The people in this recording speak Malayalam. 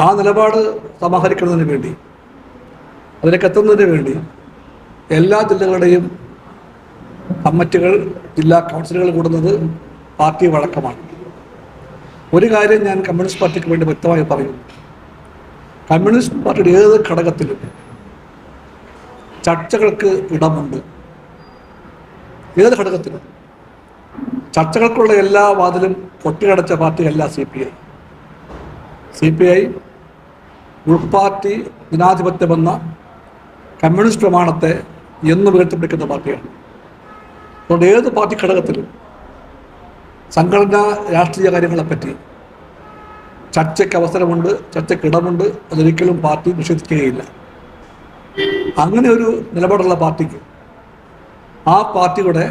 ആ നിലപാട് സമാഹരിക്കുന്നതിന് വേണ്ടി, അതിലേക്ക് എത്തുന്നതിന് വേണ്ടി എല്ലാ ജില്ലകളുടെയും കമ്മിറ്റികൾ, ജില്ലാ കൗൺസിലുകൾ കൂടുന്നത് പാർട്ടി വഴക്കമാണ്. ഒരു കാര്യം ഞാൻ കമ്മ്യൂണിസ്റ്റ് പാർട്ടിക്ക് വേണ്ടി വ്യക്തമായി പറയുന്നു. കമ്മ്യൂണിസ്റ്റ് പാർട്ടിയുടെ ഏത് ഘടകത്തിലും ചർച്ചകൾക്ക് ഇടമുണ്ട്. ഏത് ഘടകത്തിലും ചർച്ചകൾക്കുള്ള എല്ലാ വാതിലും കൊട്ടിയടച്ച പാർട്ടിയല്ല CPI. CPI ഉൾപാർട്ടി ജനാധിപത്യമെന്ന കമ്മ്യൂണിസ്റ്റ് പ്രമാണത്തെ എന്ന് ഉയർത്തിപ്പിടിക്കുന്ന പാർട്ടിയാണ്. അതുകൊണ്ട് ഏത് പാർട്ടി ഘടകത്തിലും സംഘടനാ രാഷ്ട്രീയ കാര്യങ്ങളെപ്പറ്റി ചർച്ചയ്ക്ക് അവസരമുണ്ട്, ചർച്ചയ്ക്ക് ഇടമുണ്ട്. അതൊരിക്കലും പാർട്ടി നിഷേധിക്കുകയില്ല. അങ്ങനെ ഒരു നിലപാടുള്ള പാർട്ടിക്ക് ആ പാർട്ടിയുടെ